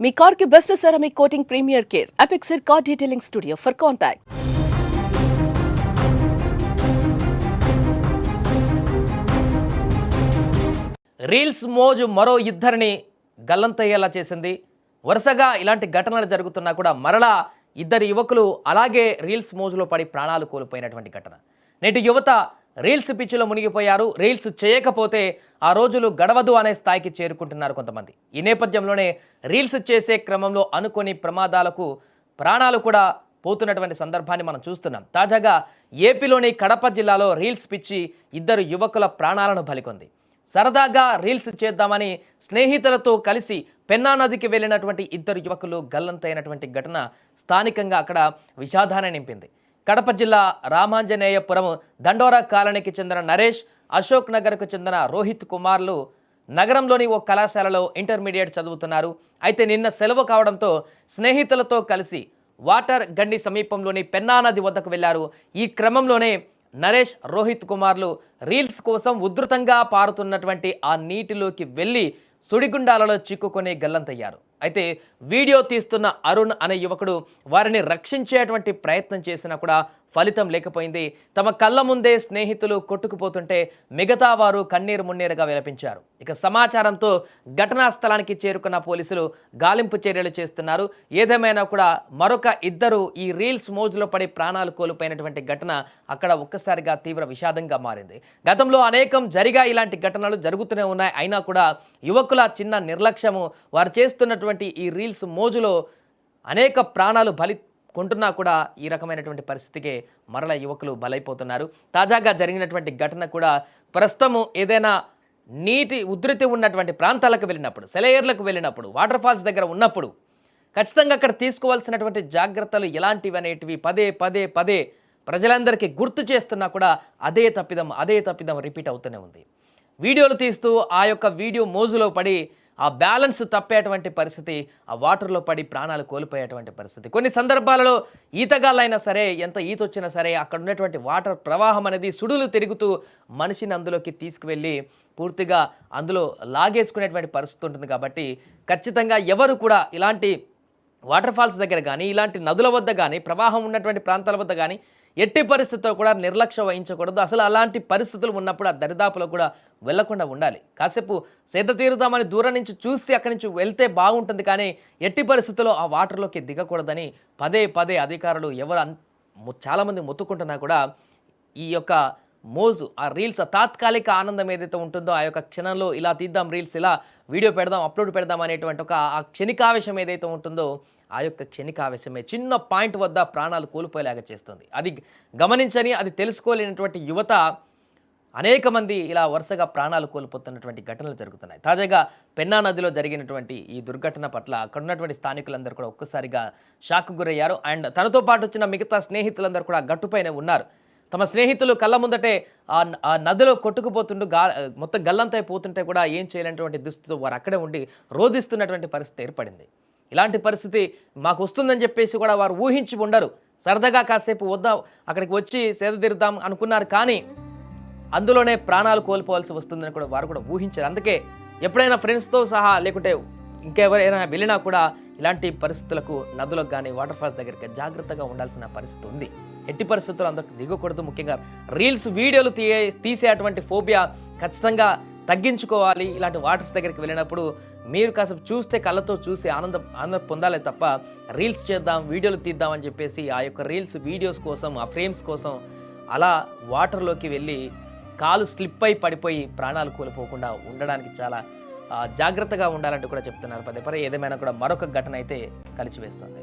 మీ car కి best ceramic coating premier care apexer car detailing studio for contact. Reels మోజు మరో ఇద్దరిని గల్లంతయ్యేలా చేసింది. వరుసగా ఇలాంటి ఘటనలు జరుగుతున్నా కూడా మరలా ఇద్దరు యువకులు అలాగే రీల్స్ మోజులో పడి ప్రాణాలు కోల్పోయినటువంటి ఘటన. నేటి యువత రీల్స్ పిచ్చిలో మునిగిపోయారు. రీల్స్ చేయకపోతే ఆ రోజులు గడవదు అనే స్థాయికి చేరుకుంటున్నారు కొంతమంది. ఈ నేపథ్యంలోనే రీల్స్ చేసే క్రమంలో అనుకోని ప్రమాదాలకు ప్రాణాలు కూడా పోతున్నటువంటి సందర్భాన్ని మనం చూస్తున్నాం. తాజాగా ఏపీలోని కడప జిల్లాలో రీల్స్ పిచ్చి ఇద్దరు యువకుల ప్రాణాలను బలికొంది. సరదాగా రీల్స్ చేద్దామని స్నేహితులతో కలిసి పెన్నా నదికి వెళ్ళినటువంటి ఇద్దరు యువకులు గల్లంతైనటువంటి ఘటన స్థానికంగా అక్కడ విషాదాన్ని నింపింది. కడప జిల్లా రామాంజనేయపురం దండోరా కాలనీకి చెందిన నరేష్, అశోక్ నగర్కు చెందిన రోహిత్ కుమార్లు నగరంలోని ఓ కళాశాలలో ఇంటర్మీడియట్ చదువుతున్నారు. అయితే నిన్న సెలవు కావడంతో స్నేహితులతో కలిసి వాటర్ గండి సమీపంలోని పెన్నా నది వద్దకు వెళ్లారు. ఈ క్రమంలోనే నరేష్, రోహిత్ కుమార్లు రీల్స్ కోసం ఉధృతంగా పారుతున్నటువంటి ఆ నీటిలోకి వెళ్ళి సుడిగుండాలలో చిక్కుకొని గల్లంతయ్యారు. అయితే వీడియో తీస్తున్న అరుణ్ అనే యువకుడు వారిని రక్షించేటువంటి ప్రయత్నం చేసినా కూడా ఫలితం లేకపోయింది. తమ కళ్ళ ముందే స్నేహితులు కొట్టుకుపోతుంటే మిగతా వారు కన్నీరు మున్నీరుగా విలపించారు. ఇక సమాచారంతో ఘటనా స్థలానికి చేరుకున్న పోలీసులు గాలింపు చర్యలు చేస్తున్నారు. ఏదేమైనా కూడా మరొక ఇద్దరు ఈ రీల్స్ మోజులో పడి ప్రాణాలు కోల్పోయినటువంటి ఘటన అక్కడ ఒక్కసారిగా తీవ్ర విషాదంగా మారింది. గతంలో అనేకం ఇలాంటి ఘటనలు జరుగుతూనే ఉన్నాయి. అయినా కూడా యువకుల చిన్న నిర్లక్ష్యము, వారు చేస్తున్నటువంటి ఈ రీల్స్ మోజులో అనేక ప్రాణాలు కొంటున్నా కూడా ఈ రకమైనటువంటి పరిస్థితికే మరల యువకులు బలైపోతున్నారు. తాజాగా జరిగినటువంటి ఘటన కూడా ప్రస్తుతము ఏదైనా నీటి ఉధృతి ఉన్నటువంటి ప్రాంతాలకు వెళ్ళినప్పుడు, సెలయేర్లకు వెళ్ళినప్పుడు, వాటర్ ఫాల్స్ దగ్గర ఉన్నప్పుడు ఖచ్చితంగా అక్కడ తీసుకోవాల్సినటువంటి జాగ్రత్తలు ఎలాంటివి అనేటివి పదే పదే పదే ప్రజలందరికీ గుర్తు చేస్తున్నా కూడా అదే తప్పిదం రిపీట్ అవుతూనే ఉంది. వీడియోలు తీస్తూ ఆ యొక్క వీడియో మోజులో పడి ఆ బ్యాలెన్స్ తప్పేటువంటి పరిస్థితి, ఆ వాటర్లో పడి ప్రాణాలు కోల్పోయేటువంటి పరిస్థితి. కొన్ని సందర్భాలలో ఈతగాళ్ళైనా సరే, ఎంత ఈత వచ్చినా సరే అక్కడ ఉన్నటువంటి వాటర్ ప్రవాహం అనేది సుడులు తిరుగుతూ మనిషిని అందులోకి తీసుకువెళ్ళి పూర్తిగా అందులో లాగేసుకునేటువంటి పరిస్థితి ఉంటుంది. కాబట్టి ఖచ్చితంగా ఎవరు కూడా ఇలాంటి వాటర్ ఫాల్స్ దగ్గర కానీ, ఇలాంటి నదుల వద్ద కానీ, ప్రవాహం ఉన్నటువంటి ప్రాంతాల వద్ద కానీ ఎట్టి పరిస్థితుల్లో కూడా నిర్లక్ష్యం వహించకూడదు. అసలు అలాంటి పరిస్థితులు ఉన్నప్పుడు ఆ దరిదాపులో కూడా వెళ్లకుండా ఉండాలి. కాసేపు సేద తీరుదామని దూరం నుంచి చూసి అక్కడి నుంచి వెళ్తే బాగుంటుంది, కానీ ఎట్టి పరిస్థితుల్లో ఆ వాటర్లోకి దిగకూడదని పదే పదే అధికారులు చాలామంది మొత్తుకుంటున్నా కూడా ఈ యొక్క మోజు, ఆ రీల్స్, తాత్కాలిక ఆనందం ఏదైతే ఉంటుందో ఆ యొక్క క్షణంలో ఇలా తీద్దాం, రీల్స్ ఇలా వీడియో పెడదాం, అప్లోడ్ పెడదాం అనేటువంటి ఆ క్షణికావేశం ఏదైతే ఉంటుందో ఆ యొక్క క్షణికావేశమే చిన్న పాయింట్ వద్ద ప్రాణాలు కోల్పోయేలాగా చేస్తుంది. అది గమనించని, అది తెలుసుకోలేనటువంటి యువత అనేక మంది ఇలా వరుసగా ప్రాణాలు కోల్పోతున్నటువంటి ఘటనలు జరుగుతున్నాయి. తాజాగా పెన్నా నదిలో జరిగినటువంటి ఈ దుర్ఘటన పట్ల అక్కడ ఉన్నటువంటి స్థానికులందరూ కూడా ఒక్కసారిగా షాక్ గురయ్యారు. అండ్ తనతో పాటు వచ్చిన మిగతా స్నేహితులందరూ కూడా గట్టుపైనే ఉన్నారు. తమ స్నేహితులు కళ్ళ ముందటే ఆ నదిలో కొట్టుకుపోతుంటూ మొత్తం గల్లంతైపోతుంటే కూడా ఏం చేయలేనటువంటి దుస్థితితో వారు అక్కడే ఉండి రోధిస్తున్నటువంటి పరిస్థితి ఏర్పడింది. ఇలాంటి పరిస్థితి మాకు వస్తుందని చెప్పేసి కూడా వారు ఊహించి ఉండరు. సరదాగా కాసేపు వద్దాం, అక్కడికి వచ్చి సేద తీరుద్దాం అనుకున్నారు, కానీ అందులోనే ప్రాణాలు కోల్పోవాల్సి వస్తుందని కూడా వారు కూడా ఊహించారు. అందుకే ఎప్పుడైనా ఫ్రెండ్స్తో సహా లేకుంటే ఇంకెవరైనా వెళ్ళినా కూడా ఇలాంటి పరిస్థితులకు నదులకు కానీ వాటర్ ఫాల్స్ దగ్గరికి జాగ్రత్తగా ఉండాల్సిన పరిస్థితి ఉంది. ఎట్టి పరిస్థితుల్లో అందుకు దిగకూడదు. ముఖ్యంగా రీల్స్ వీడియోలు తీసేటువంటి ఫోబియా ఖచ్చితంగా తగ్గించుకోవాలి. ఇలాంటి వాటర్స్ దగ్గరికి వెళ్ళినప్పుడు మీరు కాసేపు చూస్తే కళ్ళతో చూసి ఆనందం పొందాలి తప్ప రీల్స్ చేద్దాం, వీడియోలు తీద్దాం అని చెప్పేసి ఆ యొక్క రీల్స్ వీడియోస్ కోసం, ఆ ఫ్రేమ్స్ కోసం అలా వాటర్లోకి వెళ్ళి కాలు స్లిప్ అయి పడిపోయి ప్రాణాలు కోల్పోకుండా ఉండడానికి చాలా జాగ్రత్తగా ఉండాలంటూ కూడా చెప్తున్నారు పదే పదే. ఏదేమైనా కూడా మరొక ఘటన అయితే కలిచివేస్తుంది.